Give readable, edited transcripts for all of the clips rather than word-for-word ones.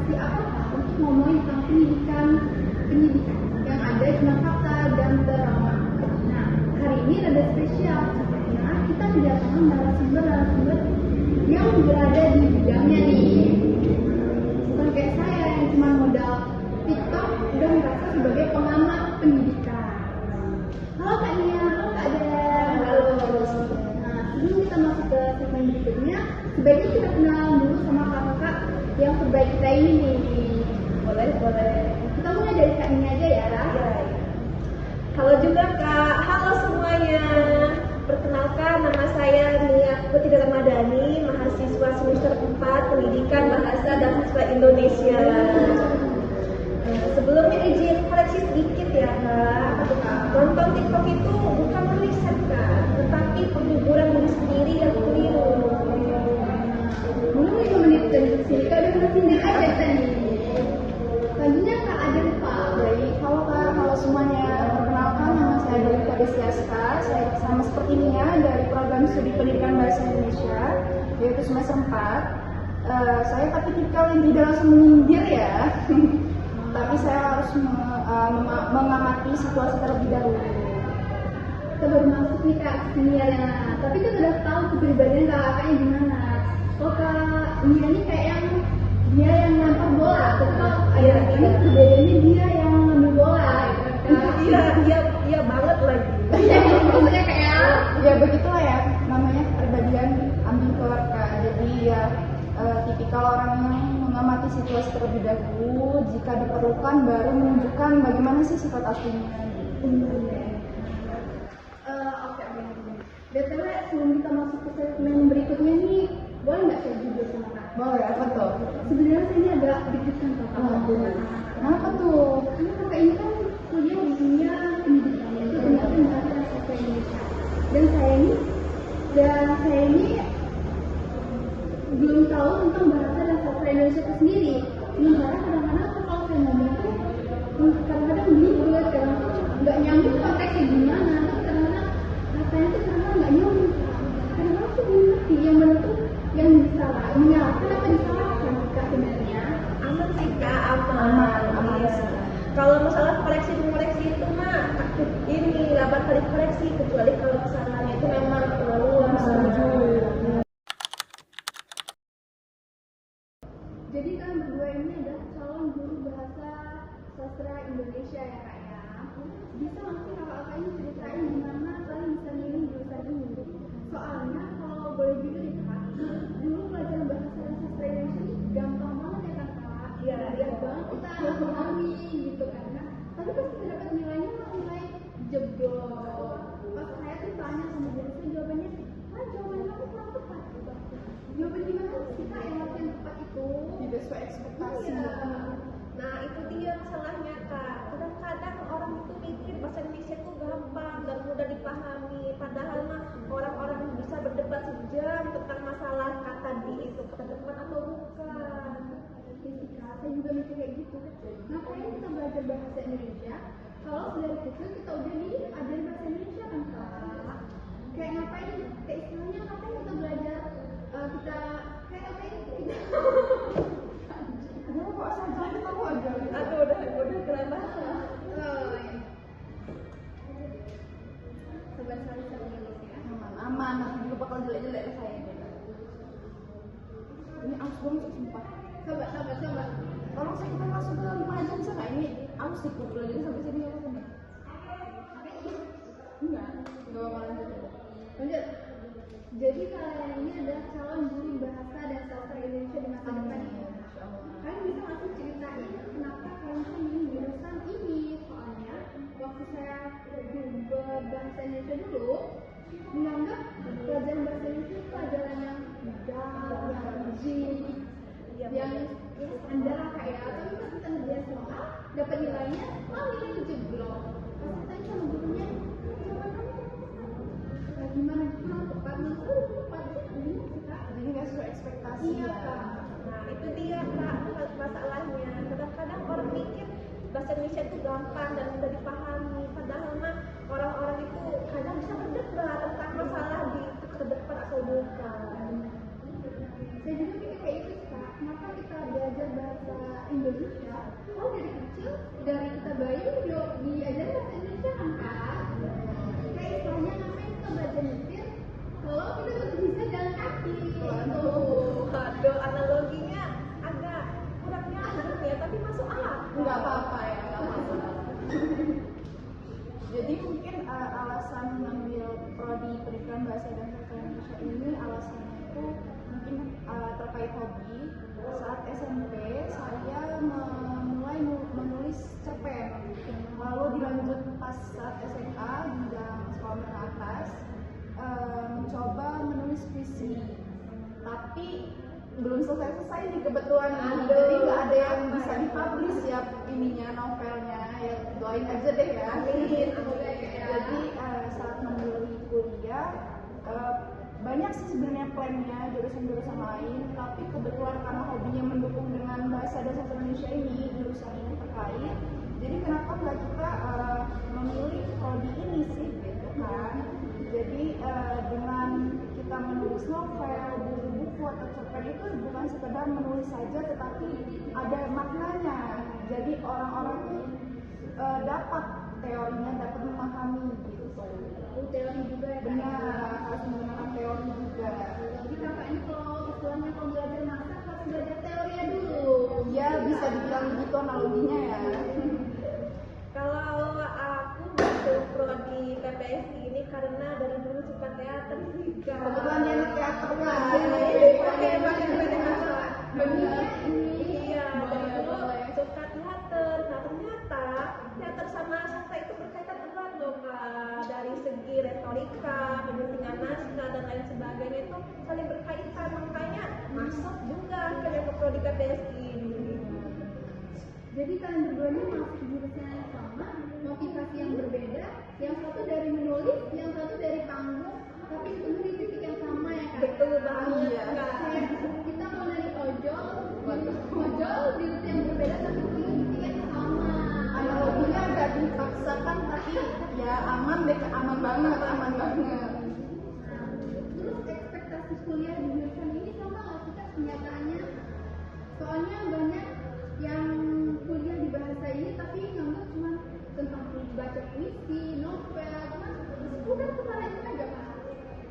si apa untuk ngomongin tentang pendidikan yang ada cuma kata dan drama. Nah, hari ini ada spesial karena kita kedatangan narasumber yang berada di bidangnya nih. Bukan kayak saya yang cuma modal TikTok udah merasa sebagai pengamat pendidikan. Halo Kak Nia, halo Kak Den. Halo. Nah, sebelum kita masuk ke segmen berikutnya, sebaiknya kita kenal dulu sama kakak yang terbaik kita ini nih. Boleh. Kita mulai dari Kak Nia aja ya. Halo juga Kak, halo semuanya. Perkenalkan, nama saya Nia Putri Ramadhani, mahasiswa semester 4 Pendidikan Bahasa dan Sastra Indonesia. Sebelumnya izin koreksi sedikit ya Kak. Nonton TikTok itu bukan riset Kak, tetapi penghiburan diri sendiri yang keliru. Belum 5 menit dari sini, Kak udah mulai sindir aja tadi. Selanjutnya Kak Adel Pak. Baik, halo semuanya. Perkenalkan, nama saya Delita Desiaska. Saya sama seperti Nia dari program studi pendidikan bahasa Indonesia, yaitu semester 4. Saya tapi tipikal yang tidak langsung menyindir ya, tapi saya harus mengamati situasi terlebih dahulu. Kita baru masuk nih Kak seniornya, tapi kita udah tahu kepribadian kakaknya gimana. Oh Kak Nia ini kayak dia yang lempar bola, atau ada ini kepribadiannya dia yang ngambil bola, gitu kan? Iya banget lagi. Maksudnya kayak Ya begitulah ya, namanya kepribadian ambivert Kak. Jadi ya tipikal orang yang mengamati situasi terlebih dahulu, jika diperlukan baru menunjukkan bagaimana sih sifat aslinya. Oke. BTW sebelum kita masuk ke segmen berikutnya nih, boleh nggak saya jujur sama Kak? Boleh, apa tuh? Sebenarnya saya ini agak deg-degan Kak. Kenapa tuh? Karena Kakak ini kan kuliah di dunia pendidikan, itu ternyata bahasa dan sastra Indonesia. Dan saya ini belum tahu tentang bahasa dan sastra Indonesia itu sendiri. Sementara kadang-kadang kalau saya ngomong tuh kadang-kadang belibet, kadang-kadang nggak nyambung konteksnya gimana, kadang-kadang katanya tuh kadang-kadang nggak nyambung. Kadang-kadang tuh belum ngerti yang benar tuh yang menyalahkan apa disalahkan Kak sebenarnya. Aman sih Kak, aman sih. Kalau masalah koreksi itu mah ini 8 kali koreksi, kecuali kalau kesalahannya itu memang luas. Jadi kalian berdua ini adalah calon guru bahasa sastra Indonesia ya Kak ya. Bisa langsung kakak-kakak ini ceritain gimana kalian bisa milih jurusan ini? Soalnya kalau boleh jujur nih Kak, dulu pelajaran bahasa dan sastra Indonesia ini gampang banget ya kan Kak? Iya banget kita memahami gitu kan. Tapi pas kita dapat nilainya nilai jebol. Pas saya tuh tanya sama guru saya jawabannya, jawaban kamu kurang tepat gitu. Jawaban gimana sih Kak yang harus yang tepat itu? Tidak sesuai ekspektasi. Iya. Nah itu dia masalahnya Kak. Kadang-kadang orang itu mikir bahasa Indonesia itu gampang dan mudah dipahami. Padahal mah orang-orang bisa berdebat sejam tentang masalah kata di itu kata depan atau bukan. Saya juga mikir kayak gitu. Ngapain kita belajar bahasa Indonesia kalau dari kecil kita udah diajarin bahasa Indonesia kan Kak? Kayak ngapain? Kayak istilahnya ngapain kita belajar Aduh, kok saja kamu aja. Aduh udah kelihatan. Sabar ya. Aman, nanti juga bakal jelek-jelek ke saya. Ini aus banget sumpah. Sabar. Tolong saya kita masuk ke 5 aja bisa nggak? Ini aus dipukul jadi sampai sini ya kan? Enggak apa-apa Lanjut. Jadi kalian ini adalah calon guru bahasa dan sastra Indonesia di masa depan ya. Kalian bisa langsung ceritain kenapa kalian milih jurusan ini? Soalnya waktu saya bahasa Indonesia dulu menganggap pelajaran bahasa Indonesia itu pelajaran yang mudah, yang uji, yang standar kayak. Tapi pas kita ngerjain soal dapat nilainya, nilai itu jeblok. Pas kita sama gurunya, gimana kurang tepat, jadi nggak sesuai ekspektasi. Iya Kak. Nah itu dia Kak masalahnya. Kadang-kadang orang mikir bahasa Indonesia itu gampang dan mudah dipahami. Padahal mah orang-orang itu kadang bisa berdebat tentang masalah di ke depan atau bukan. Saya juga mikir kayak itu Kak. Kenapa kita belajar bahasa Indonesia. Oh dari kecil, dari kita bayi diajarin bahasa Indonesia kan kak? Kayak istilahnya ngapain kita belajar nyetir kalau kita masih bisa jalan kaki. Waduh, analoginya agak kurang nyambung ya, tapi masuk akal. Nggak apa-apa ya, nggak apa-apa. Jadi mungkin alasan mengambil prodi pendidikan bahasa dan sastra Indonesia ini alasannya itu mungkin terkait hobi. Saat SMP saya mulai menulis cerpen, lalu dilanjut pas saat SMA di jenjang sekolah menengah atas mencoba menulis puisi, tapi belum selesai nih kebetulan. Jadi nggak ada yang bisa dipublish ya ininya, novelnya ya, doain aja deh ya. Jadi saat memilih kuliah banyak sih sebenarnya plannya jurusan-jurusan lain, tapi kebetulan karena hobinya mendukung dengan bahasa dan sastra Indonesia ini, jurusan ini terkait, jadi kenapa nggak kita memilih prodi ini sih gitu kan. Jadi dengan kita menulis novel, buku-buku atau cerpen itu bukan sekedar menulis saja, tetapi ada maknanya. Jadi orang-orang tuh dapat teorinya, dapat memahami gitu. Teori juga ya. Benar, harus menggunakan teori juga. Jadi kakak ini kalau istilahnya kalau belajar masak harus belajar teorinya dulu. Ya bisa dibilang begitu analoginya ya. Kalau aku masuk prodi PPSI ini karena dari dulu suka teater sih Kak. Kebetulan dia anak teater kan. Benar. Iya, dari dulu suka teater. Nah ternyata teater sama sastra itu berkaitan erat loh Kak. Dari segi retorika, penyusunan naskah dan lain sebagainya itu saling berkaitan. Makanya masuk juga ke prodi PPSI. Jadi kalian berdua ini masuk jurusan yang sama, motivasi yang berbeda, yang satu dari menulis, yang satu dari panggung, tapi ketemu di titik yang sama ya kak? Betul banget Iya. Kak. Kayak kita mau naik ojol di rute yang berbeda tapi ketemu di titik yang sama. Analoginya agak dipaksakan tapi ya aman deh, aman banget. Terus ekspektasi kuliah di jurusan ini sama nggak sih kak kenyataannya? Soalnya banyak yang kuliah di bahasa ini tapi nganggap cuma tentang baca puisi, novel, cuma udah kepala itu aja kak.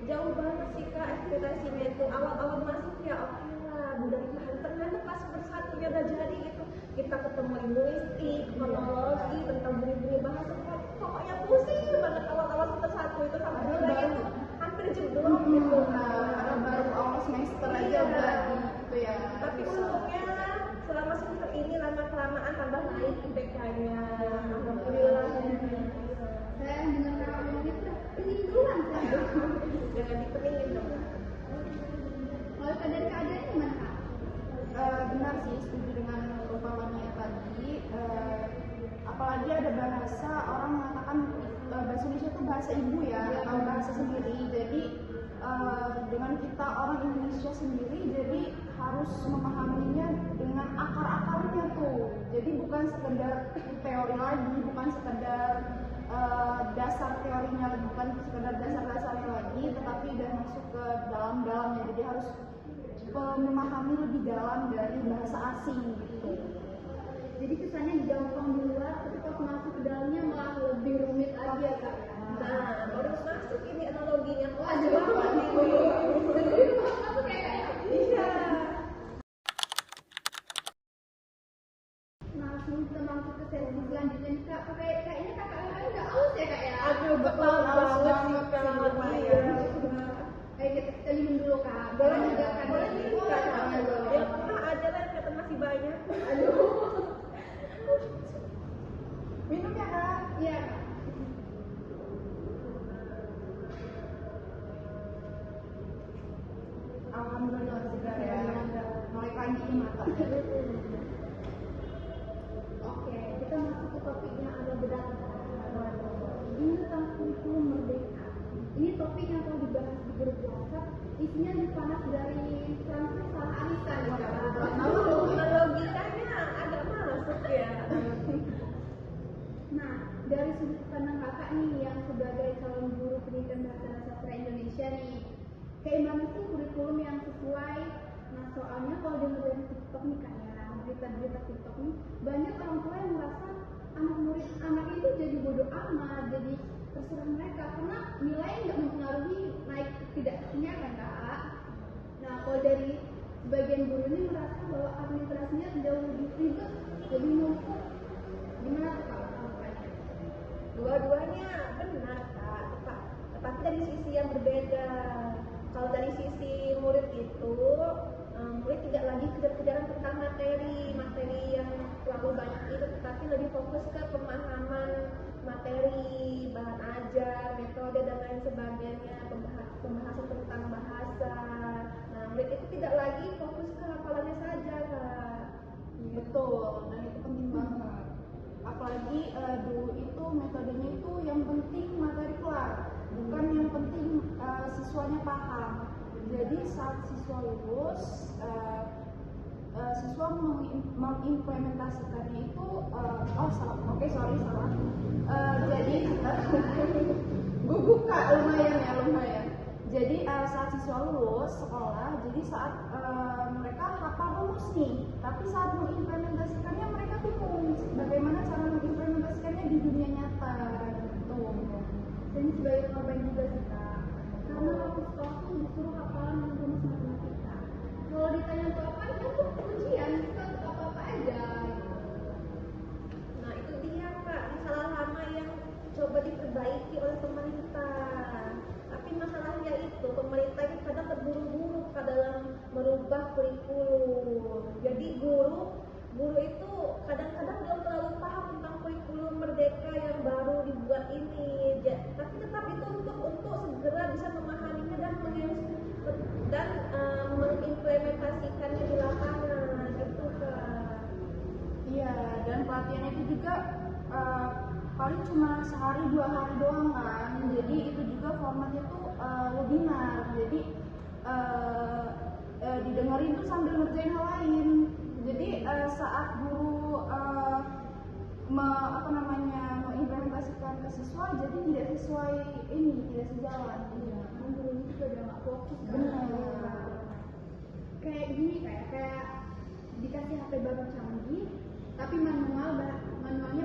Jauh banget sih Kak ekspektasinya itu. Awal-awal masuk ya oke lah, udah ditahan. Ternyata pas bersatunya udah jadi gitu. Kita ketemu linguistik, monologi, tentang bunyi-bunyi bahasa. Pokoknya pusing banget awal-awal satu itu sampai mulai itu hampir jeblok gitu. Karena baru awal semester aja udah gitu ya. Tapi untungnya selama semester ini lama-kelamaan tambah naik IPK-nya. Alhamdulillah. Saya dengan kakak ngomong itu penting duluan saya. Jangan dipeningin dong. Kalau dari keadaan gimana kak? Benar sih, setuju dengan umpamanya tadi. Apalagi ada bahasa, orang mengatakan bahasa Indonesia itu bahasa ibu ya, atau bahasa sendiri. Jadi dengan kita orang Indonesia sendiri, jadi harus memahaminya dengan akar-akarnya tuh. Jadi bukan sekedar teori lagi, bukan sekedar dasar teorinya, bukan sekedar dasar-dasarnya lagi, tetapi udah masuk ke dalam-dalamnya. Jadi harus memahami lebih dalam dari bahasa asing gitu. Jadi kesannya gampang di luar, tapi pas masuk ke dalamnya malah lebih rumit lagi ya kak. Nah, baru masuk ini analoginya. Wah, Aduh, jauh banget ini. jadi aku kayak Iya. nah langsung kita masuk ke sesi selanjutnya nih kak. Kayaknya kakak udah aus ya kak ya. Aduh, betul Haus banget banget sih, Kak. sih, Iya. Ayo kita minum dulu kak. Boleh juga juga, kan? boleh juga. Boleh, boleh. Ya, pernah aja lah, kata masih banyak. Minum ya kak. Iya. Alhamdulillah segar ya. Mulai pagi mata. Oke, kita masuk ke topik yang agak berat. Ini tentang kurikulum merdeka. Ini topik yang telah dibahas di grup WhatsApp. Isinya lebih panas dari transfer salah arisan. Logikanya agak masuk ya. Nah, dari sudut pandang kakak nih yang sebagai calon guru pendidikan bahasa dan sastra Indonesia nih, kayak mana sih kurikulum yang sesuai? Nah, soalnya kalau dengar dari TikTok nih kak ya, berita-berita TikTok nih, banyak orang tua yang merasa anak itu jadi bodoh amat, jadi terserah mereka karena nilai nggak mempengaruhi naik tidaknya kan kak. Nah kalau dari sebagian guru ini merasa bahwa administrasinya jauh lebih ribet, lebih numpuk. Gimana tuh kak? Dua-duanya benar kak, tetapi dari sisi yang berbeda. Kalau dari sisi murid itu, murid tidak lagi kejar-kejaran tentang materi yang terlalu banyak itu, tetapi lebih fokus ke pemahaman materi, bahan ajar, metode dan lain sebagainya, pembahasan tentang bahasa. Nah, murid itu tidak lagi fokus ke hafalannya saja kak. Betul, dan itu penting banget. Apalagi dulu itu metodenya itu yang penting materi kelar, bukan yang penting siswanya paham. Jadi saat siswa lulus, siswa mengimplementasikannya itu salah. Jadi gue buka lumayan. Jadi saat siswa lulus sekolah, jadi saat mereka hafal lulus nih, tapi saat mengimplementasikannya mereka bingung bagaimana cara mengimplementasikannya di dunia nyata gitu. Dan sebagai korban juga sih kak, karena waktu sekolah tuh disuruh hafalan dengan rumus matematika. Kalau ditanya untuk apa, kan tuh ujian, kita untuk apa-apa aja gitu. Nah itu dia kak, salah lama yang coba diperbaiki oleh pemerintah. Tapi masalahnya itu pemerintah itu kadang terburu-buru dalam merubah kurikulum. Jadi guru itu kadang-kadang belum terlalu paham tentang kurikulum merdeka yang baru dibuat ini. Tapi tetap itu untuk segera bisa memahaminya dan mengimplementasikannya di lapangan gitu kak. Iya, dan pelatihannya itu juga paling cuma sehari 2 hari doang kan. Jadi itu juga formatnya tuh webinar. Jadi didengerin tuh sambil ngerjain hal lain. Jadi saat guru mengimplementasikan ke siswa, jadi tidak sesuai tidak sejalan. Iya, kan gurunya juga udah nggak fokus kan. Benar. Kayak gini kayak dikasih HP baru canggih, tapi manualnya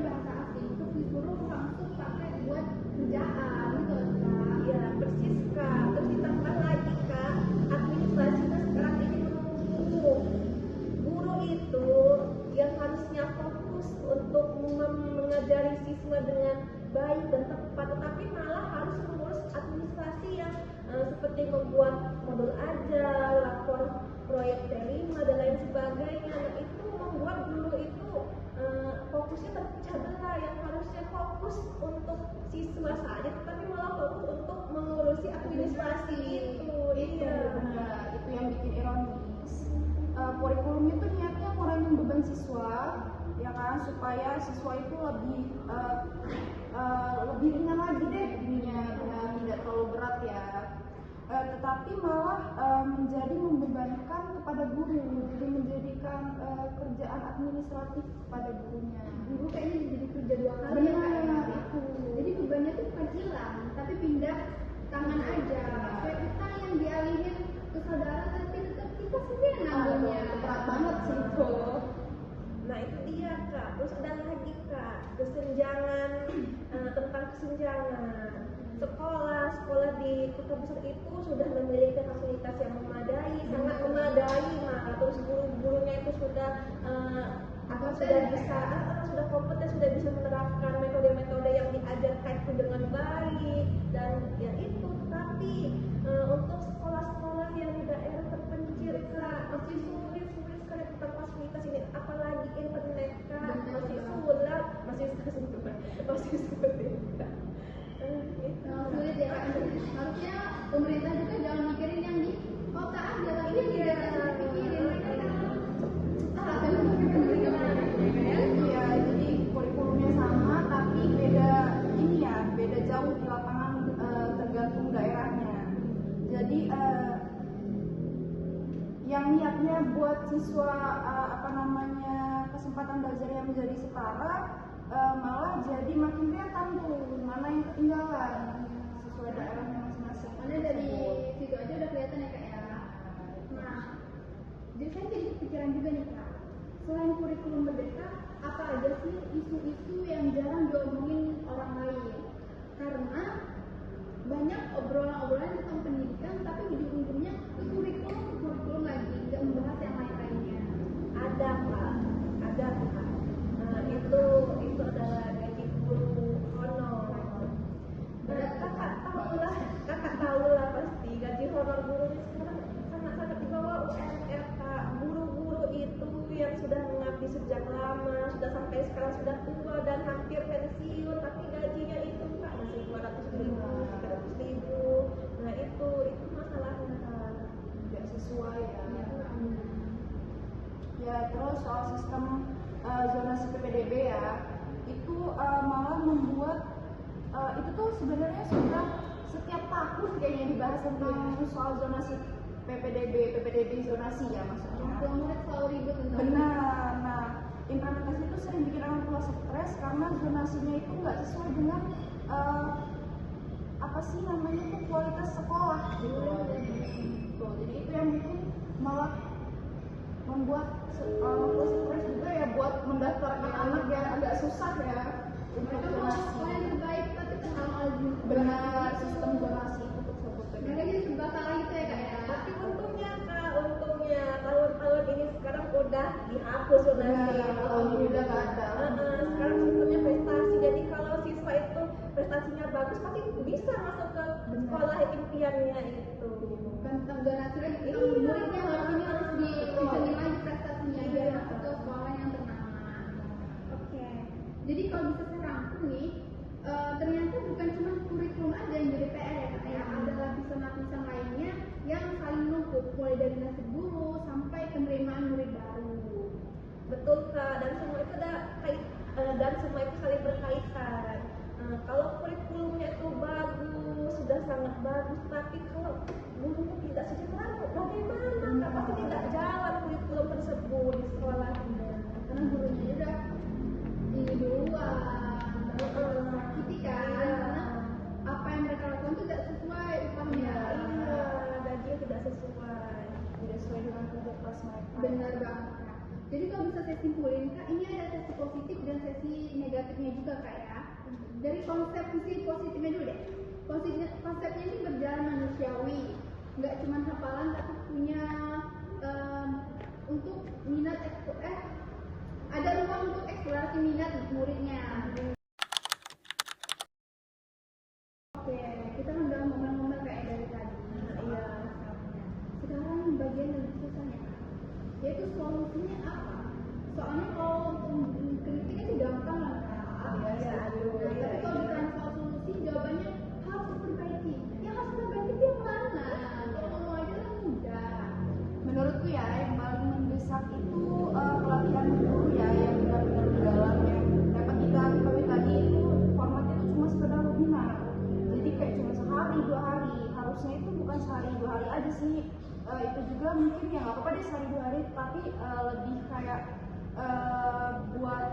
bahasa asing, terus disuruh langsung pakai buat kerjaan gitu kan. Iya persis kak. Terus ditambah lagi kak, administrasinya sekarang ini menumpuk. Guru itu yang harusnya fokus untuk mengajari siswa dengan baik dan tepat, tetapi malah harus mengurus administrasi yang seperti membuat modul ajar, lapor proyek T5 dan lain sebagainya. Nah, itu membuat guru itu fokusnya terpecah belah, yang harusnya fokus untuk siswa saja tetapi malah fokus untuk mengurusi administrasi itu. Iya Benar, itu yang bikin ironis. Kurikulum itu niatnya ngurangin beban siswa, ya kan, supaya siswa itu lebih ringan lagi deh ininya, tidak terlalu berat ya. Tetapi malah menjadi membebankan kepada guru, jadi menjadikan kerjaan administratif kepada gurunya. Guru kayaknya jadi kerja 2 kali ya Benar, kayak itu. Jadi bebannya tuh bukan hilang, tapi pindah tangan aja. Kayak utang yang dialihin ke saudara, tapi tetap kita sendiri yang nanggungnya. Berat banget sih itu. Nah itu dia kak. Terus ada lagi kak, kesenjangan tentang kesenjangan. Sekolah di kota besar itu sudah memiliki fasilitas yang memadai, sangat memadai. Nah terus guru-gurunya itu sudah sudah kompeten, sudah bisa menerapkan metode-metode yang diajarkan itu dengan baik dan ya itu. Tapi untuk sekolah-sekolah yang di daerah terpencil kak, masih sulit sekali tentang fasilitas ini, apalagi internet kak, masih sulit kak. Sulit ya kak. Harusnya pemerintah juga jangan mikirin yang di kota aja, tapi yang di desa juga dipikirin. Iya, jadi kurikulumnya sama tapi beda jauh di lapangan, tergantung daerahnya. Jadi yang niatnya buat siswa kesempatan belajar yang menjadi setara, malah jadi makin kelihatan tuh mana yang ketinggalan sesuai daerahnya masing-masing. Karena dari situ aja udah kelihatan ya kak ya. Nah, jadi saya jadi kepikiran juga nih kak, selain kurikulum merdeka, apa aja sih isu-isu yang jarang diomongin orang lain? Karena banyak obrolan-obrolan tentang pendidikan, tapi ujung-ujungnya ke kurikulum lagi, nggak membahas yang lain-lainnya. Ada Kak, ada Kak. Itu adalah gaji guru honor. Kakak tahu lah pasti gaji honor guru ini sekarang sangat-sangat di bawah UMR Kak. Guru-guru itu yang sudah mengabdi sejak lama, sudah sampai sekarang sudah tua dan hampir pensiun, tapi gajinya itu Kak masih 200.000, 300.000. Nah itu masalahnya Kak. Tidak sesuai ya. Ya, terus soal sistem zonasi PPDB ya, itu malah membuat itu tuh sebenarnya sudah setiap tahun kayaknya dibahas tentang soal zonasi PPDB zonasi ya maksudnya. Murid selalu ribut tentang Benar. Nah, implementasi itu sering bikin orang tua stres karena zonasinya itu nggak sesuai dengan apa sih namanya itu kualitas sekolah gitu loh. Tuh, jadi itu yang bikin malah membuat orang tua stres juga ya buat mendaftarkan anak ya agak susah ya untuk mereka mau zonasi. sekolah yang terbaik tapi terhalang Benar, sistem zonasi itu tersebut. mereka jadi serba salah gitu ya Kak ya. Tapi untungnya Kak, tahun-tahun ini sekarang udah dihapus zonasi. Benar, tahun ini udah nggak ada. Sekarang sistemnya prestasi, jadi kalau siswa itu prestasinya bagus pasti bisa masuk ke sekolah impiannya itu. Bukan tentang zonasi lagi, tentang Iya. muridnya harus dihitung lagi prestasinya biar masuk ke sekolah yang ternama. Oke. Jadi kalau bisa saya rangkum nih, ternyata bukan cuma kurikulum aja yang jadi PR ya Kak, ya. Ada lapisan-lapisan lainnya yang saling numpuk, mulai dari nasib guru sampai penerimaan murid baru. Betul Kak, dan semua itu saling berkaitan. Kalau kurikulumnya itu bagus, sudah sangat bagus, tapi kalau gurunya tidak sejalan, bagaimana? Kak, pasti tidak jalan kurikulum tersebut di sekolahnya. Karena gurunya udah ini duluan, sakiti kan, karena apa yang mereka lakukan itu tidak sesuai upahnya. Iya, gajinya tidak sesuai. Tidak sesuai dengan kerja keras mereka. Benar banget Kak. Jadi kalau bisa saya simpulin Kak, ini ada sisi positif dan sisi negatifnya juga Kak ya. Dari konsep sisi positifnya dulu deh. Konsepnya ini berjalan manusiawi, nggak cuma hafalan tapi punya untuk minat ada ruang untuk eksplorasi minat muridnya. Oke, kita kan udah ngomong-ngomong kayak dari tadi. Iya. Sekarang bagian yang susahnya, yaitu solusinya apa? Soalnya kalau kritik itu gampang lah Kak. Iya, aduh, Tapi iya, kalau iya. bicara soal solusi, jawabannya harus diperbaiki. Yang harus diperbaiki itu yang mana? Kalau ngomong aja kan mudah. Menurutku ya yang paling mendesak itu pelatihan guru ya yang benar-benar mendalam yang dapat kita ketahui tadi itu formatnya itu cuma sekedar webinar, jadi kayak cuma sehari 2 hari, harusnya itu bukan sehari 2 hari aja sih. Itu juga mungkin ya nggak apa-apa deh sehari 2 hari, tapi lebih kayak buat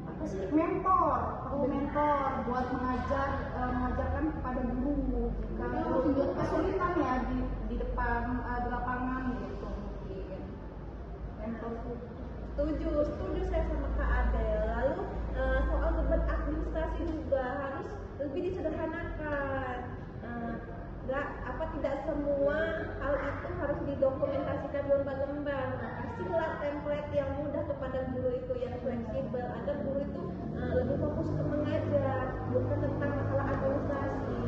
apa sih mentor buat mengajarkan kepada guru jika guru kesulitan ya di depan di lapangan gitu mungkin mentor tuh. Setuju saya sama Kak Adel. Lalu soal beban administrasi juga harus lebih disederhanakan. Tidak semua hal itu harus didokumentasikan lembar-lembar. Kasihlah template yang mudah kepada guru itu, yang fleksibel agar guru itu lebih fokus ke mengajar, bukan tentang masalah administrasi.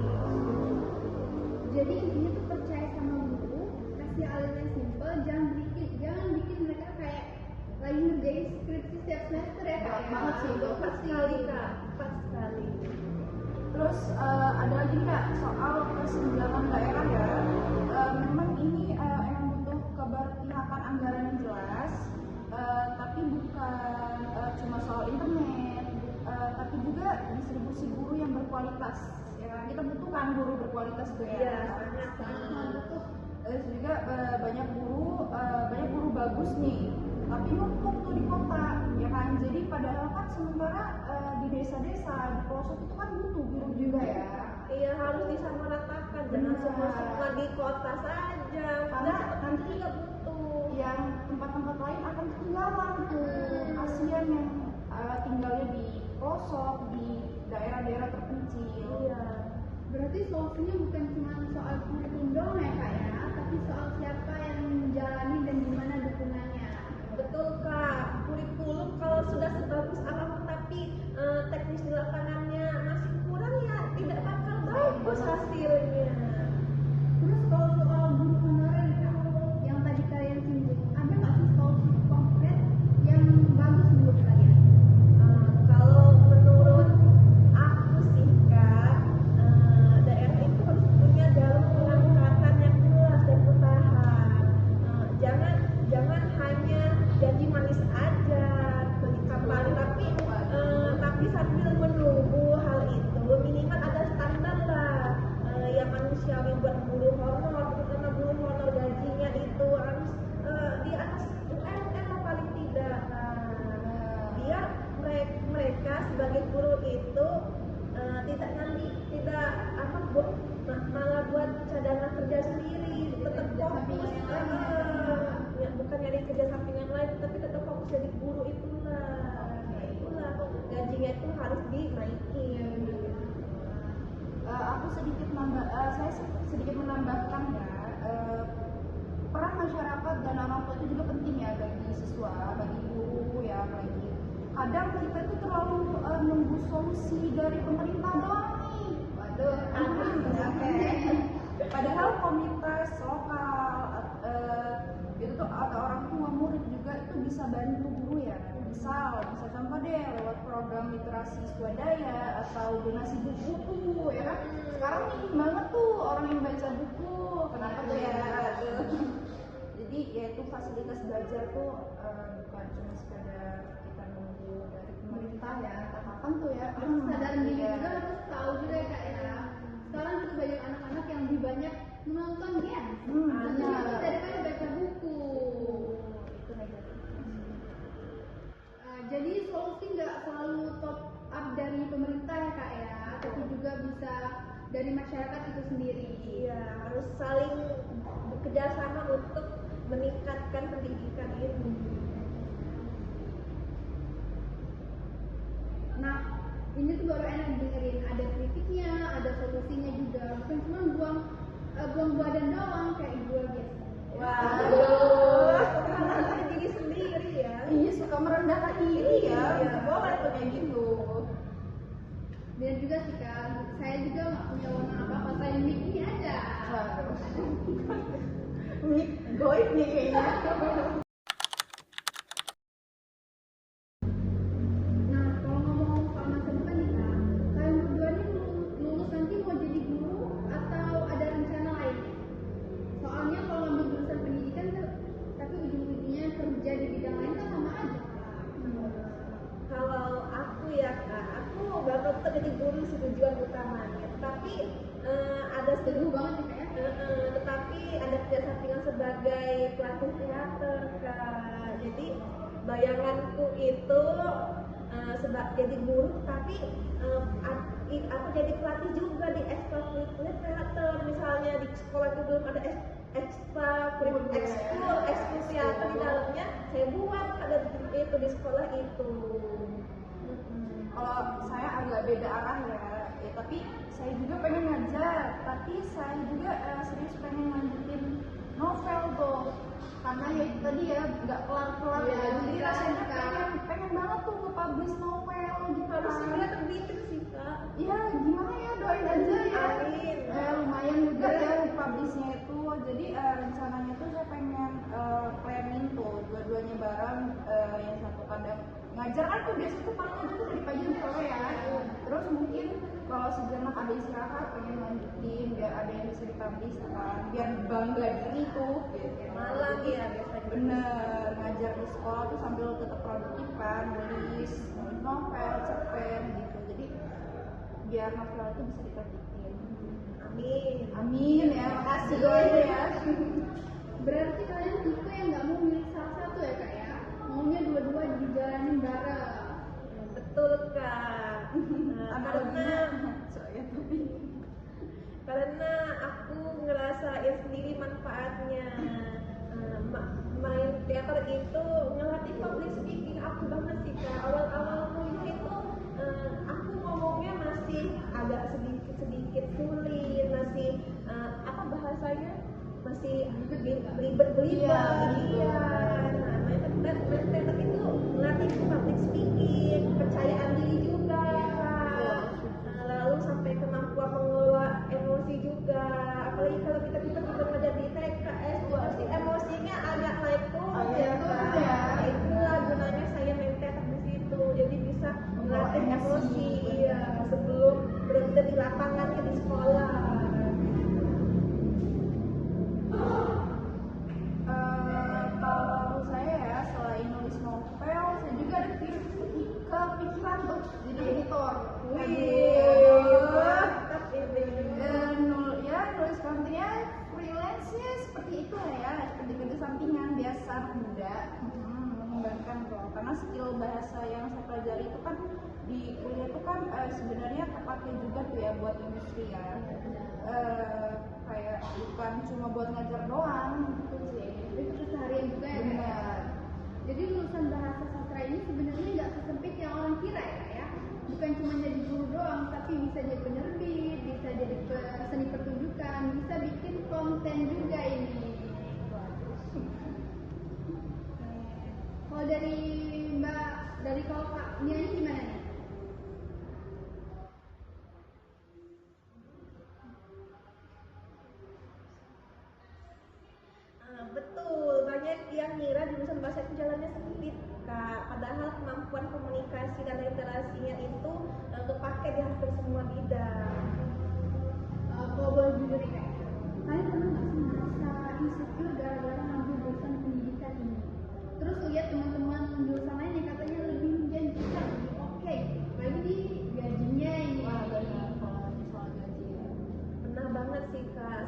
Jadi intinya tuh percaya sama guru, kasih aliran simple, jangan bikin mereka kayak lagi ngerjain skripsi setiap semester ya Kak. Berat banget sih, Tepat sekali Kak, tepat sekali. Terus ada lagi nggak soal kesenjangan daerah ya? Memang ini emang butuh keberpihakan anggaran yang jelas, tapi bukan cuma soal internet, tapi juga distribusi guru yang berkualitas. Ya, kita butuhkan guru berkualitas tuh ya. Iya, sangat butuh. Terus juga banyak guru bagus nih, tapi numpuk tuh di kota, ya kan? Jadi padahal kan sementara di desa-desa, di pelosok itu kan butuh guru juga ya. Iya, harus disamaratakan, jangan semua di kota saja. Karena Nanti juga butuh. yang tempat-tempat lain akan ketinggalan tuh. Kasihan yang tinggalnya di pelosok, di daerah-daerah terpencil. Iya. Berarti solusinya bukan cuma soal kurikulum doang ya kak ya, tapi soal siapa yang menjalani dan gimana dukungannya. Betul kak, kurikulum kalau sudah sebagus apapun tapi teknis di lapangannya masih kurang ya tidak bakal bagus hasilnya. Terus kalau soal guru honorer nih kak, yang tadi kalian singgung, ada nggak sih solusi konkret yang bagus menurut kalian? Kalau menurut aku sih kak, daerah itu harus punya jalur pengangkatan yang jelas dan bertahap. Jangan hanya janji manis aja bagi kampanye, tapi sambil menunggu hal itu minimal ada standar lah yang manusiawi buat guru honor, terutama guru honor gajinya itu harus di atas UMR lah paling tidak. Biar mereka sebagai guru itu tidak malah buat cadangan kerja sendiri, tetap fokus ya, bukan nyari kerja sampingan lain tapi tetap fokus jadi guru itulah gajinya itu harus dinaikin. Aku saya sedikit menambahkan ya, peran masyarakat dan orang tua itu juga penting ya bagi siswa, bagi guru ya, bagi kadang kita itu terlalu nunggu solusi dari pemerintah doang nih. Waduh, padahal komunitas lokal itu tuh atau orang tua murid juga itu bisa bantu guru ya. Bisa contoh deh lewat program literasi swadaya atau donasi buku ya kan. Sekarang minim banget tuh orang yang baca buku. Kenapa tuh ya? Jadi ya itu fasilitas belajar tuh bukan cuma sekadar kita nunggu dari pemerintah ya. Entah kapan tuh ya. Harus sadar diri juga, harus tahu juga ya kak ya. Sekarang juga banyak anak-anak yang lebih banyak menonton game daripada baca buku. Itu negatif. Jadi solusi nggak selalu top up dari pemerintah ya kak ya, tapi juga bisa dari masyarakat itu sendiri. Iya, harus saling bekerja sama untuk meningkatkan pendidikan ini. Nah, ini tuh baru enak dengerin, ada kritiknya, ada solusinya juga, bukan cuma buang badan doang kayak ibu biasa. Waduh, merendahkan diri sendiri ya. Iya, suka merendahkan diri ya. Nggak boleh tuh kayak gitu. Dan juga sih kak, saya juga nggak punya warna apa-apa, saya mic ini aja. Mic goib nih kayaknya. Nah, kalau ngomong soal masa depan nih kak, kalian berdua nih lulus nanti mau jadi guru atau ada rencana lain? Soalnya kalau ngambil jurusan pendidikan tapi ujung-ujungnya kerja di bidang lain kan sama aja kak. Kalau aku ya kak, aku bakal tetap jadi guru sih tujuan utamanya. Tapi ada Setuju banget nih kak ya. tetapi ada kerja sampingan sebagai pelatih teater kak. Jadi bayanganku itu jadi guru, tapi aku jadi pelatih juga di ekstrakurikuler teater. Misalnya di sekolah itu belum ada ekskul teater di dalamnya, saya buat ada itu di sekolah itu. Kalau saya agak beda arah ya, tapi saya juga pengen ngajar, tapi saya juga serius pengen lanjutin novel tuh, karena ya itu tadi ya nggak kelar-kelar ya, jadi rasanya pengen banget tuh nge-publish novel gitu. Harus segera terbitin sih kak. Ya gimana ya, doain aja ya. Amin. Lumayan juga ya publishnya itu, jadi rencananya tuh saya pengen planning tuh dua-duanya bareng. Yang satu kadang ngajar kan tuh biasanya tuh paling ngajar tuh dari pagi sampai sore ya. Terus mungkin kalau sejenak ada istirahat pengen lanjutin biar ada yang bisa dipublish kan, biar bangga diri tuh gitu. Malang ya biasanya. Bener, ngajar di sekolah tuh sambil tetap produktif kan, nulis novel, cerpen gitu. Jadi biar novel itu bisa diterbitin. Amin. Amin ya, makasih doanya ya. Berarti kalian tipe yang nggak mau milih salah satu ya kak ya, maunya dua-dua dijalanin bareng. Betul kak. Karena aku ngerasain sendiri manfaatnya main belibet. Iya. Nah, main teater itu melatih public speaking, kepercayaan diri juga. Nah, lalu sampai kemampuan mengelola emosi juga. Apalagi kalau kita tiba-tiba ngajar di TK, SD, pasti emosinya agak naik turun ya Kak. Nah, itulah gunanya saya main teater di situ. Jadi bisa melatih emosi, iya, sebelum berada di lapangannya di sekolah. Kalau saya ya, selain nulis novel, saya juga ada kepikiran tuh jadi editor. Mantap ini. Nulis kontennya freelance ya seperti itu ya, seperti kerja sampingan biasa muda. Mengembangkan kok, karena skill bahasa yang saya pelajari itu kan di kuliah itu kan sebenarnya terpakai juga tuh ya buat industri ya. Kayak bukan cuma buat ngajar doang gitu sih. Itu keseharian juga ya. Benar. Jadi lulusan bahasa sastra ini sebenarnya nggak sesempit yang orang kira ya Kak, ya. Bukan cuma jadi guru doang, tapi bisa jadi penerbit, bisa jadi seni pertunjukan, bisa bikin konten juga ini. Kalau dari kalau Kak Nia ini gimana nih? Betul, banyak yang ngira jurusan bahasa itu jalannya sempit Kak. Padahal kemampuan komunikasi dan literasinya itu kepake di hampir semua bidang. Kalau boleh jujur nih Kak, kalian pernah nggak sih merasa insecure gara-gara ngambil jurusan pendidikan ini? Terus lihat teman-teman jurusan lain yang katanya lebih menjanjikan, lebih oke, lagi di gajinya ini. Soal gaji ya. Pernah banget sih Kak,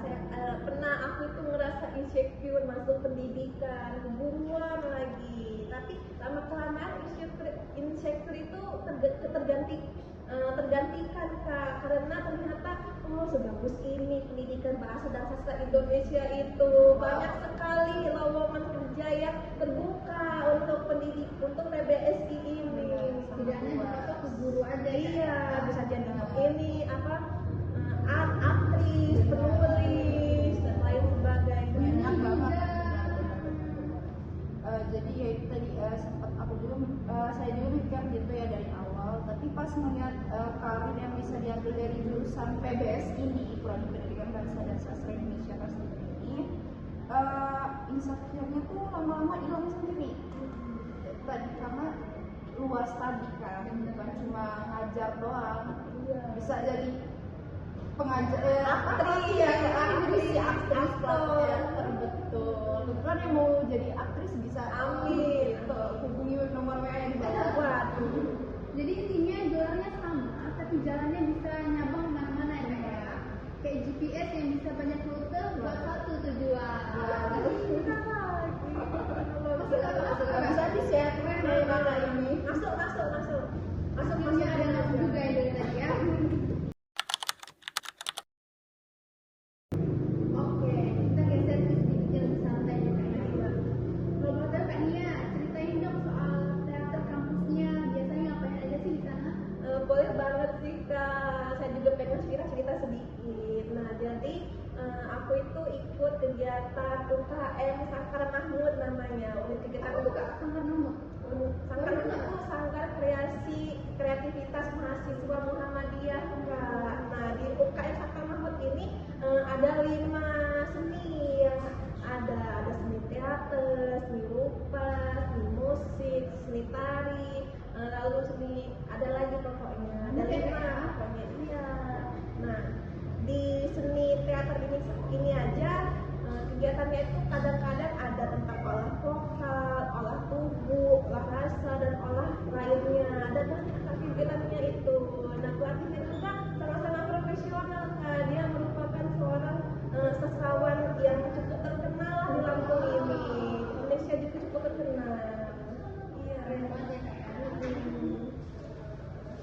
aku itu ngerasa insecure masuk pendidikan, keburuan lagi. Tapi lama kelamaan insecure itu tergantikan Kak, karena ternyata sebagus ini pendidikan bahasa dan sastra Indonesia itu banyak sekali lowongan kerja yang terbuka untuk untuk PBSI ini. Tidak hanya dipatok ke guru aja. Iya, bisa jadi ini aktris, penulis dan lain sebagainya. Banyak banget. Jadi ya itu tadi sempat saya juga mikir gitu ya dari awal, tapi pas melihat karir yang bisa diambil dari jurusan PBS ini, Prodi Pendidikan Bahasa dan Sastra Indonesia Kasih ini, insecure-nya tuh lama-lama hilang sendiri. Tadi karena luas tadi kan, bukan cuma ngajar doang, bisa jadi pengajar Aktris, aktor betul. Kebetulan yang mau jadi aktris bisa Amin. hubungi nomor WA yang di bawah. Waduh. Jadi intinya gelarnya sama, tapi jalannya bisa nyabang kemana-mana ya Kak, ya. Kayak GPS yang bisa banyak rute buat satu tujuan. Bisa di share dari mana ini? Masuk dunia ada nafsu juga ya dari tadi ya. Oke, kita geser ke sedikit yang lebih santai ya Kak, ya. Kalau boleh tahu Kak Nia, ceritain dong soal teater kampusnya. Biasanya ngapain aja sih di sana? Boleh banget sih Kak, saya juga pengen cerita sedikit. Nah jadi aku itu ikut kegiatan UKM Sangkar Mahmud namanya, unit kegiatan Sangkar nomor. Sangkar Mahmud itu Sangkar Kreativitas Mahasiswa Muhammadiyah Kak. Nah di UKM Sangkar Mahmud ini ada 5 seni yang ada seni teater, seni rupa, seni musik, seni tari, lalu seni ada lagi pokoknya ada 5 pokoknya iya. Nah di seni teater ini aja kegiatannya itu kadang-kadang ada tentang olah vokal, olah tubuh, olah rasa dan olah lainnya. Ada banyak kegiatannya itu. Nah pelatihnya juga sangat-sangat profesional Kak. Dia merupakan seorang sastrawan yang cukup terkenal di Lampung ini. Indonesia juga cukup terkenal. Iya. Keren banget ya Kak, ya.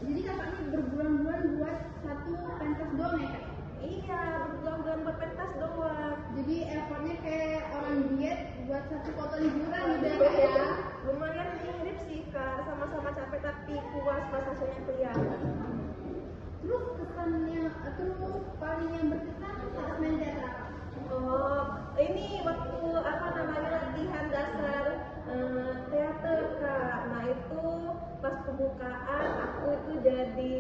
Jadi kakak ini berbulan-bulan buat satu pentas doang ya Kak? Iya, berbulan-bulan buat pentas doang. Jadi effortnya kayak orang diet buat satu foto liburan gitu ya Kak, ya? Lumayan mirip sih Kak, sama-sama capek tapi puas pas hasilnya kelihatan. Terus paling yang berkesan saat main teater apa? Oh, ini waktu apa namanya latihan dasar teater Kak. Nah itu pas pembukaan aku itu jadi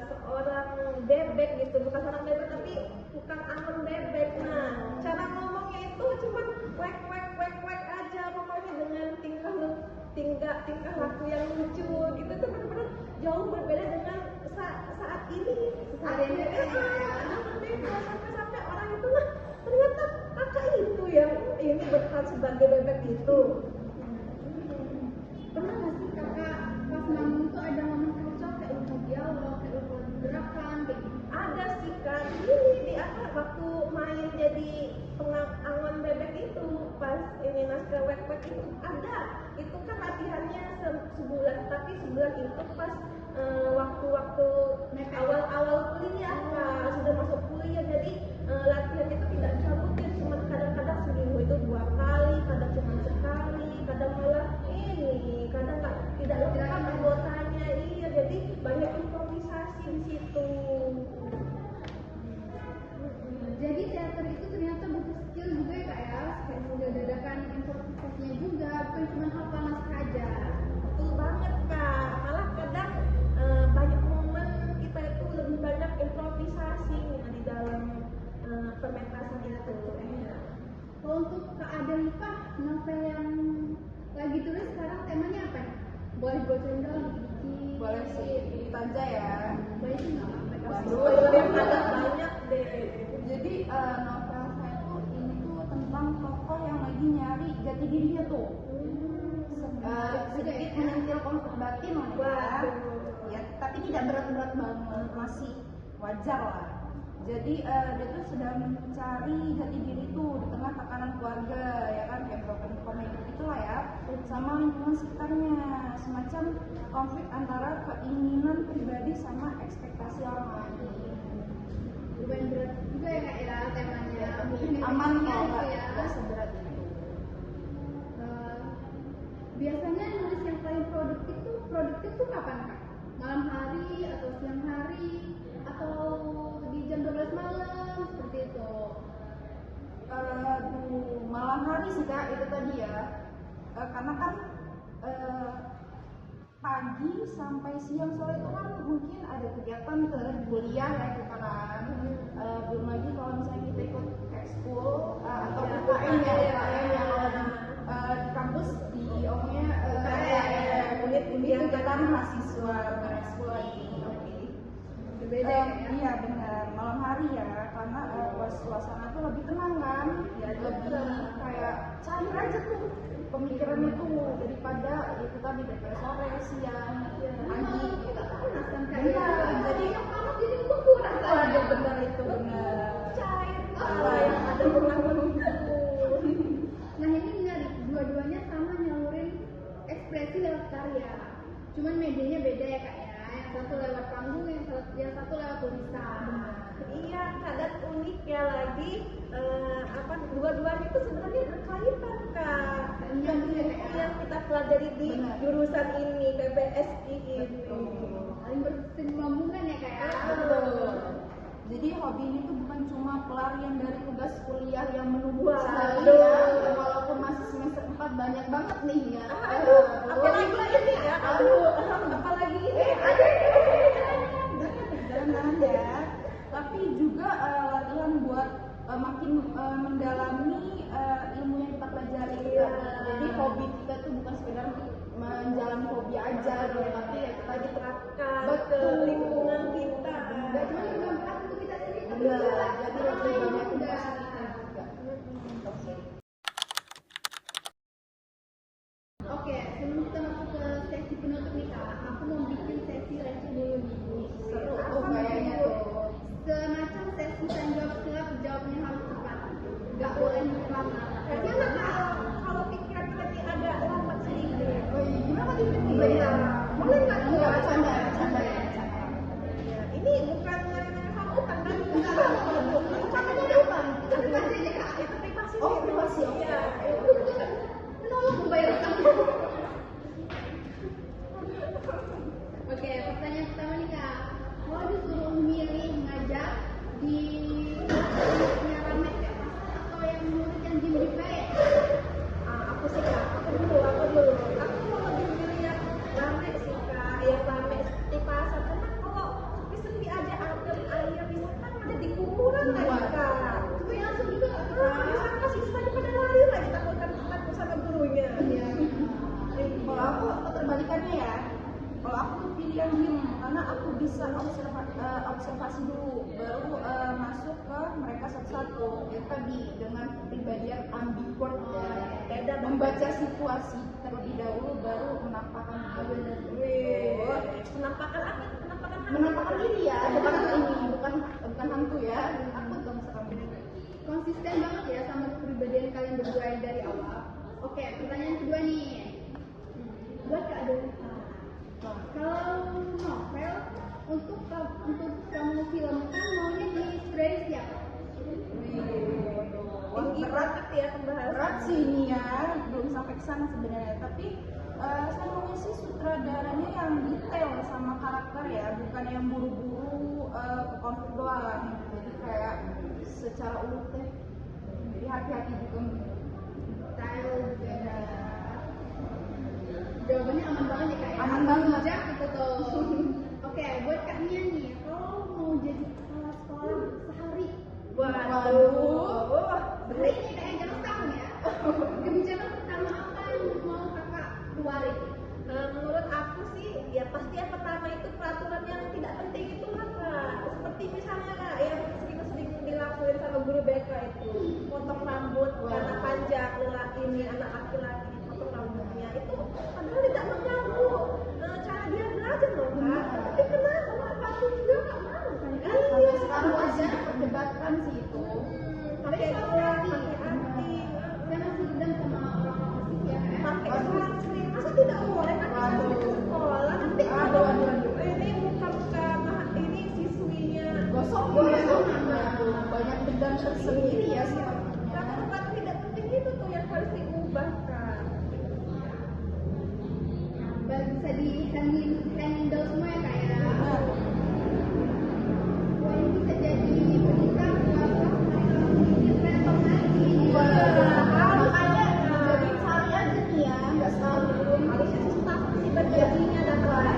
seorang bebek gitu, bukan seorang bebek tapi bukan angon bebek. Nah cara ngomongnya itu cuman wek wek wek wek aja, pokoknya dengan tingkah laku yang lucu gitu. Itu benar-benar jauh berbeda dengan saat ini. Sampai orang itu lah ternyata kakak itu yang ini berperan sebagai bebek itu. Pernah nggak sih kakak pas manggung tuh ada momen kocok kayak lupa dialog, kayak lupa gerakan, kayak gitu? Ada sih Kak, ini di apa waktu main jadi pengangon bebek itu pas ini naskah wek-wek itu ada. Itu kan latihannya sebulan, tapi sebulan itu pas waktu-waktu awal-awal kuliah Kak, sudah masuk kuliah, jadi latihannya itu tidak dicabutin, cuma kadang-kadang seminggu itu 2 kali, kadang cuma sekali, kadang malah kadang tidak lengkap anggotanya. Iya, jadi banyak improvisasi di situ. Jadi teater itu ternyata butuh skill juga ya kak ya, kayak skill dadakan improvisasinya juga, bukan cuma hafal naskah aja. Betul banget Kak, malah kadang banyak momen kita itu lebih banyak improvisasi di dalam pementasan itu. Kalau untuk Kak Adelifah, novel yang lagi tulis sekarang temanya apa nih? Boleh bocorin dong dikit-dikit? Boleh sih, dikit aja ya. Boleh sih nggak apa-apa. Waduh, ada banyak deh. Jadi novel saya tuh ini tuh tentang tokoh yang lagi nyari jati dirinya tuh. Sedikit menyentil konflik batin lah ya. Ya, tapi tidak berat-berat banget, masih wajar lah. Jadi dia tuh sedang mencari jati diri tuh di tengah tekanan keluarga, ya kan, kayak broken comedy gitulah ya, sama lingkungan sekitarnya, semacam konflik antara keinginan pribadi sama ekspektasi orang lain. Lumayan berat juga ya kak ya temanya. Aman kok, ya. nggak seberat itu. Biasanya nulis yang paling produktif tuh kapan kak? Malam hari atau siang hari atau di jam 12 malam seperti itu? Malam hari sih kak, itu tadi ya, karena kan pagi sampai siang sore itu kan mungkin ada kegiatan ke kuliah ya kita kan, belum lagi kalau misalnya kita ikut ekskul atau UKM ya, kalau di kampus di omnya unit kegiatan mahasiswa berekskul lagi. Berbeda ya? Iya benar, malam hari ya, karena suasana tuh lebih tenang kan, ya lebih kayak cair aja tuh pemikiran itu daripada itu tadi daripada sore, siang, pagi. Kita panas kan kak Benar, ya? jadi yang panas jadi beku rasanya. ada benar itu benar. Cair yang ada pengakuan itu. Nah ini menarik, dua-duanya sama nyalurin ekspresi lewat karya. Cuman medianya beda ya kak ya. Yang satu lewat panggung, yang satu lewat tulisan. Iya, kadang unik ya lagi dua-duanya itu sebenarnya berkaitan Kak. Yang Yang kita pelajari di jurusan ini, PBSI ini. paling berkesinambungan ya kak ya. Betul. Jadi hobi ini tuh bukan cuma pelarian dari tugas kuliah yang menumpuk sekali Waduh. ya, walaupun masih semester 4 banyak banget nih ya. Apalagi ini ya, apalagi ini. Jangan ya. Tapi juga latihan buat makin mendalami ilmu yang kita pelajari. Jadi hobi kita tuh bukan sekedar menjalani hobi aja gitu, tapi ya kita Diterapkan ke betul lingkungan kita. Gak cuma berdampak untuk kita sendiri, tapi Iya, juga jadi orang lebih lain banyak juga. Oke, sebelum kita masuk ke sesi penutup nih kak, aku mau bikin sesi receh dulu nih. Seru Apa tuh kayaknya tuh? tuh. Semacam sesi tanya jawab silat, jawabnya harus cepat. Gak boleh mikir lama. Karena kalau pikiran kita ini agak lambat sedikit. Oh iya, gimana tuh? Iya. Boleh nggak tuh? Enggak, bercanda ya. Ya, ini bukan nanya kamu kan? Katanya ada utang, itu privasi aja kak. Itu privasi. Oh, privasi, oke. Iya. Menolong membayar utang. Oke, pertanyaan pertama nih kak. Kalau disuruh milih ngajak di penyiaran kayak pasar atau bisa observasi dulu, baru masuk ke mereka satu-satu. Ya tadi dengan kepribadian ambivert ya, beda membaca situasi terlebih dahulu baru menampakkan diri. Penampakan apa? Menampakkan diri ya, bukan hantu ya. Aku dong serem. Konsisten banget ya sama kepribadian kalian berdua yang dari awal. Oke, pertanyaan kedua nih. Buat Kak Adelita, kalau novel untuk kamu filmkan maunya di sutradari siapa? Tinggi banget ya pembahasan. Berat sih ini ya, belum sampai ke sana sebenarnya. Tapi saya maunya sih sutradaranya yang detail sama karakter ya, bukan yang buru-buru ke konflik doang. Jadi kayak secara ulet deh. Jadi hati-hati juga. Style juga ya. Jawabannya aman banget ya Kak ya? Aman banget. Jak gitu tuh. Oke, buat Kak Nia nih, kalau mau jadi kepala sekolah sehari, Waduh. sehari ini kayak jam setahun ya. Kebijakan pertama apa yang mau Kakak keluarin? Menurut aku sih, ya pasti yang pertama itu peraturan yang tidak penting itu lah Kak. Seperti misalnya Kak, yang sering dilakuin sama guru BK itu, potong rambut karena panjang, ini anak laki-laki potong rambutnya itu padahal tidak mengganggu cara dia belajar loh Kak. Tapi kenapa waktu juga nggak mau kan? Sampai sekarang masih diperdebatkan sih itu. Pakai gelang, pakai anting, Saya masih dendam sama orang-orang musik ya Kak ya. pakai selang, masa tidak boleh kan bisa ke sekolah? Nanti Aduh. ini muka ini siswinya Gosok banyak dendam tersendiri ya sepertinya. kata-kata tidak penting itu tuh yang harus diubah Kak. Bisa di handle semua ya Kak ya. Wah, ini bisa jadi pendidikan buat ini reformasi. Makanya jadi cari aja nih ya, nggak selalu Harusnya susah sih bergajinya dapat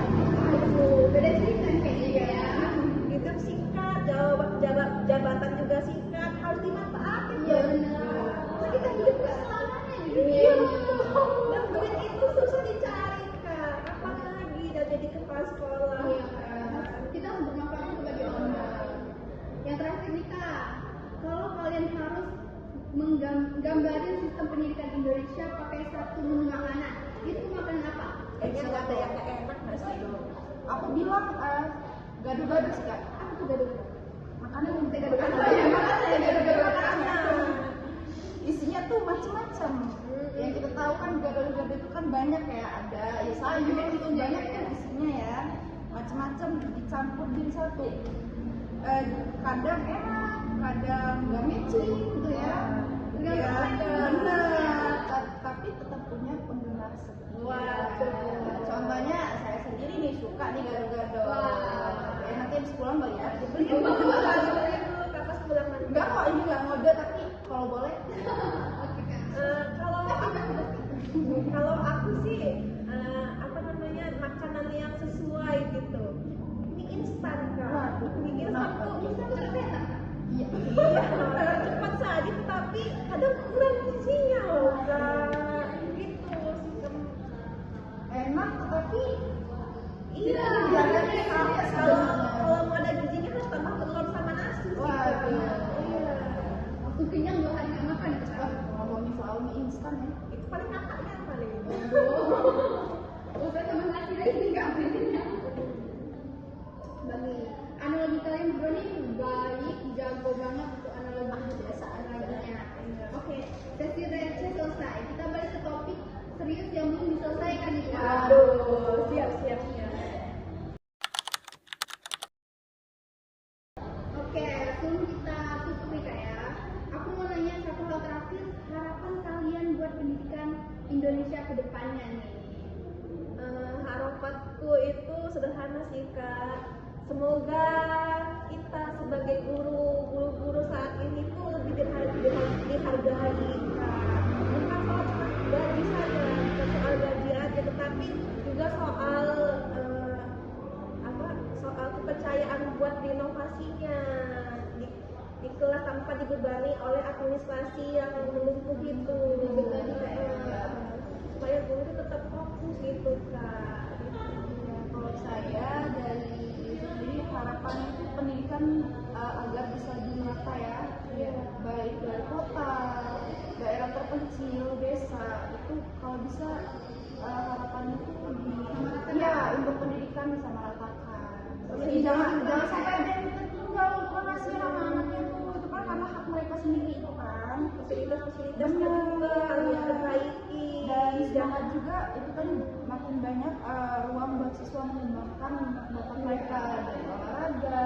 Beda cerita kayaknya ya. hidup singkat, jabatan juga singkat, harus dimanfaatin. Iya benar. Masa kita hidup nggak selamanya di dunia Iya, ini. dan duit itu susah dicari Kak. Apalagi udah jadi kepala sekolah. Iya, Kak. Kita harus bermanfaat sebagai orang. Yang terakhir nih Kak, kalau kalian harus menggambarin sistem pendidikan Indonesia pakai satu menu makanan, itu makanan apa? Kayaknya nggak ada yang nggak enak nggak sih? Aku bilang gado-gado sih kak. Apa tuh gado-gado? Makanan yang bisa Gado-gado. gado-gado. Isinya tuh macam-macam. Yang kita tahu kan gado-gado itu kan banyak ya, ada ya sayur itu banyak kan isinya ya, macam-macam dicampur jadi satu. Kadang enak, kadang nggak matching gitu ya. Ya, benar. Tapi tetap punya penggemar setia. Waduh. Contohnya saya sendiri nih suka nih gado-gado. Ya nanti habis pulang beli aja. Beli dulu kapas pulang nanti. Enggak kok, ini nggak ngode tapi kalau boleh. Oke Kak. Kalau aku sih apa namanya makanan yang sesuai gitu. Mie instan Kak. Mie instan tuh bisa cepet. Iya. Iya, cepat saja tetapi kadang kurang gizinya loh Kak. Gitu sistem. Enak tetapi Iya, kalau mau ada gizinya harus tambah telur sama nasi sih Kak. Waduh. Iya. Waktu kenyang 2 hari nggak makan ya Kak. ngomongin soal mie instan ya. Itu paling kakaknya paling. Saya teman nasi lagi nggak belinya. Bagi analogi kalian berdua nih baik, jago banget untuk analogi biasa analoginya. Oke, sesi receh selesai. Kita balik ke topik serius yang belum diselesaikan nih Kak. Aduh, siap. Oke, sebelum kita tutup nih Kak ya, aku mau nanya satu hal terakhir, harapan kalian buat pendidikan Indonesia ke depannya nih. Harapanku itu sederhana sih Kak. Semoga kita sebagai guru saat ini tuh lebih dihargai Kak. Bukan soal gaji saja, bukan soal gaji aja, tetapi juga soal soal kepercayaan buat inovasinya di kelas tanpa dibebani oleh administrasi yang menumpuk itu. Supaya guru itu tetap fokus gitu Kak. Kalau saya dari sendiri kota, daerah terpencil, desa itu kalau bisa harapannya itu ya untuk pendidikan disamaratakan. Jadi jangan sampai ada yang tertinggal lokasi anak-anaknya itu kan karena hak mereka sendiri itu kan. Fasilitasnya juga harus diperbaiki. Dan semangat juga itu kan makin banyak ruang buat siswa mengembangkan bakat mereka dari olahraga,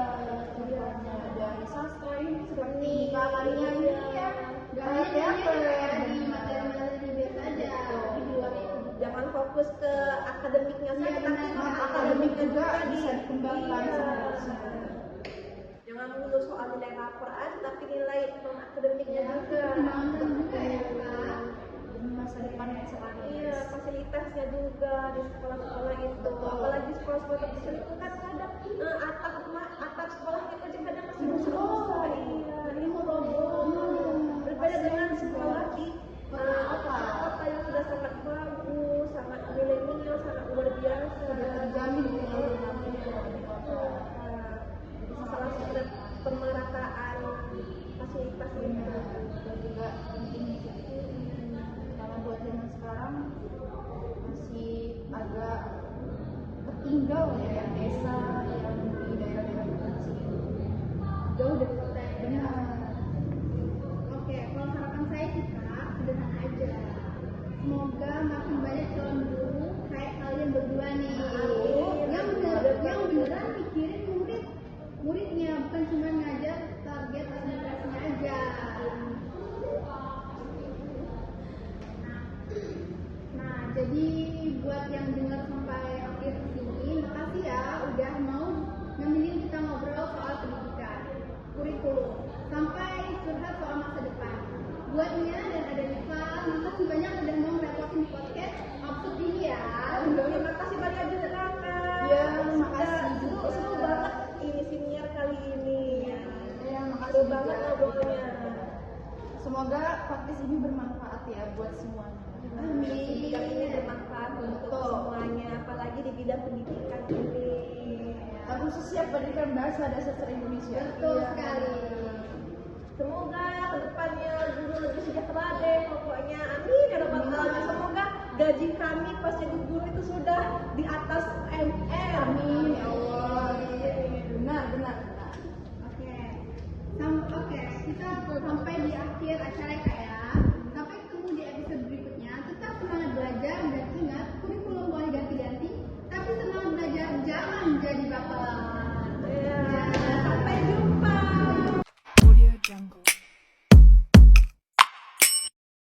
contohnya dari sastra ini seperti kalannya ini ya, teater di materi-materi biasa aja di luar itu. Jangan fokus ke akademiknya saja, tapi akademik juga bisa dikembangkan sama jangan melulu soal nilai Al-Quran, tapi nilai non akademiknya juga. Kembangkan juga ya Kak. masa depan yang cerah. Iya, fasilitasnya juga di sekolah-sekolah itu. Apalagi sekolah-sekolah terkecil itu kan kadang atap sekolahnya kadang masih rusak. Iya, ini berbeda dengan sekolah di kota yang sudah sangat bagus, sangat milenial, sangat luar biasa. Sudah terjamin Masalah sekedar pemerataan fasilitas itu. Dan juga penting karena buat zaman sekarang masih agak tertinggal ya yang desa, yang di daerah-daerah terpencil Jauh dari kota ya. benar. Oke, kalau harapan saya sih Kak, sederhana aja. Semoga makin banyak calon guru kayak kalian berdua nih. Yang beneran mikirin muridnya, bukan cuma ngajar target administrasinya aja. Nah, jadi buat yang dengar sampai akhir sini, makasih ya udah mau nemenin kita ngobrol soal pendidikan, kurikulum, sampai curhat soal masa depan. Buatnya dan ada Diva, makasih banyak udah mau merepotin di podcast Absurd ini ya. Terima kasih banyak juga Kakak. Ya, makasih juga. Seru banget ini siniar kali ini. Ya, makasih Seru banget juga. ngobrolnya. Semoga podcast ini bermanfaat ya buat semuanya. Amin. Bidang ini bermanfaat untuk semuanya, apalagi di bidang pendidikan ini. Khususnya pendidikan bahasa dan sastra Indonesia. Betul Iya. sekali. Semoga kedepannya guru lebih sejahtera deh, pokoknya amin ya rabbal alamin. Semoga gaji kami pas jadi guru itu sudah di atas UMR. Amin ya Allah. Benar. Oke, kita sampai di akhir acara ya Kak ya. Sampai ketemu di episode berikutnya. Tetap semangat belajar dan ingat kurikulum boleh ganti-ganti, tapi semangat belajar jangan jadi batal.